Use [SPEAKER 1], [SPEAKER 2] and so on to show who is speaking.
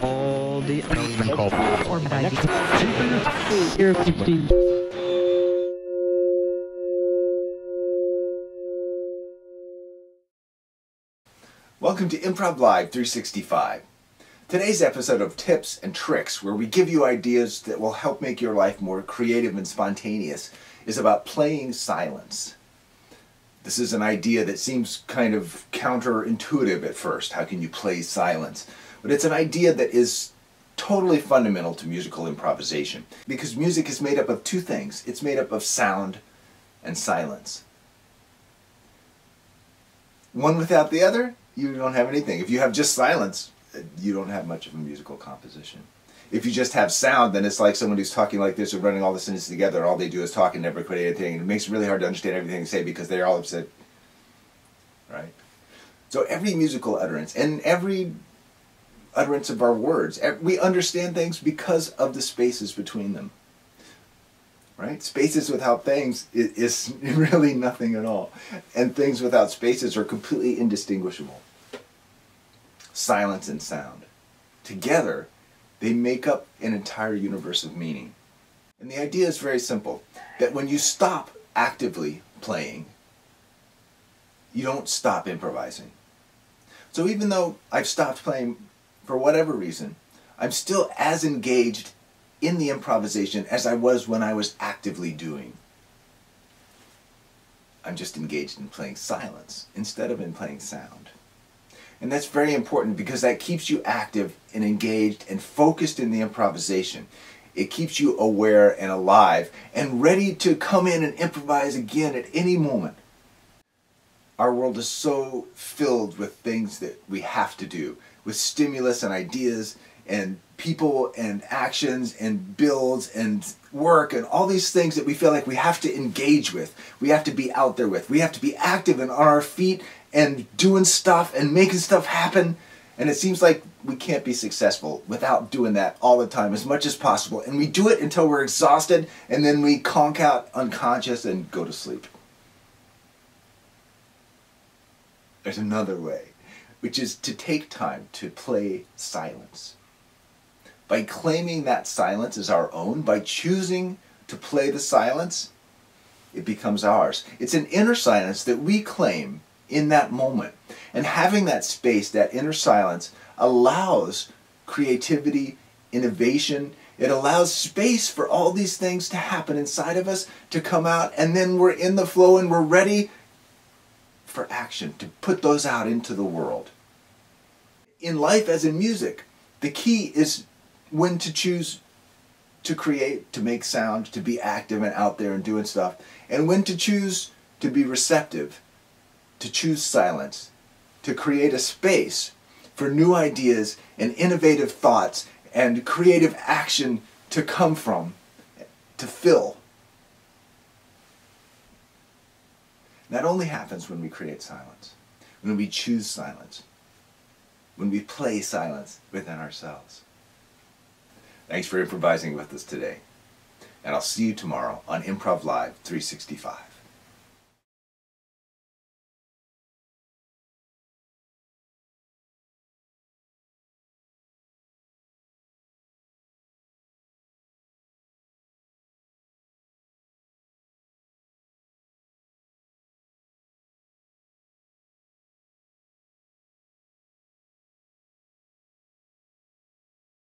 [SPEAKER 1] all the called
[SPEAKER 2] Welcome to ImprovLive 365. Today's episode of Tips and Tricks, where we give you ideas that will help make your life more creative and spontaneous, is about playing silence. This is an idea that seems kind of counterintuitive at first. How can you play silence? But it's an idea that is totally fundamental to musical improvisation, because music is made up of two things. It's made up of sound and silence. One without the other, you don't have anything. If you have just silence, you don't have much of a musical composition. If you just have sound, then it's like someone who's talking like this or running all the sentences together, and all they do is talk and never create anything. And it makes it really hard to understand everything they say because they're all upset. Right? So every musical utterance and every utterance of our words, we understand things because of the spaces between them. Right? Spaces without things is really nothing at all. And things without spaces are completely indistinguishable. Silence and sound. Together, they make up an entire universe of meaning. And the idea is very simple, that when you stop actively playing, you don't stop improvising. So even though I've stopped playing for whatever reason, I'm still as engaged in the improvisation as I was when I was actively doing. I'm just engaged in playing silence instead of in playing sound. And that's very important because that keeps you active and engaged and focused in the improvisation. It keeps you aware and alive and ready to come in and improvise again at any moment. Our world is so filled with things that we have to do, with stimulus and ideas and people and actions and builds and work and all these things that we feel like we have to engage with. We have to be out there with. We have to be active and on our feet and doing stuff and making stuff happen. And it seems like we can't be successful without doing that all the time as much as possible. And we do it until we're exhausted, and then we conk out unconscious and go to sleep. There's another way, which is to take time to play silence. By claiming that silence as our own, by choosing to play the silence, it becomes ours. It's an inner silence that we claim in that moment. And having that space, that inner silence, allows creativity, innovation. It allows space for all these things to happen inside of us, to come out, and then we're in the flow and we're ready for action, to put those out into the world. In life, as in music, the key is when to choose to create, to make sound, to be active and out there and doing stuff, and when to choose to be receptive, to choose silence, to create a space for new ideas and innovative thoughts and creative action to come from, to fill. That only happens when we create silence, when we choose silence, when we play silence within ourselves. Thanks for improvising with us today, and I'll see you tomorrow on ImprovLive 365.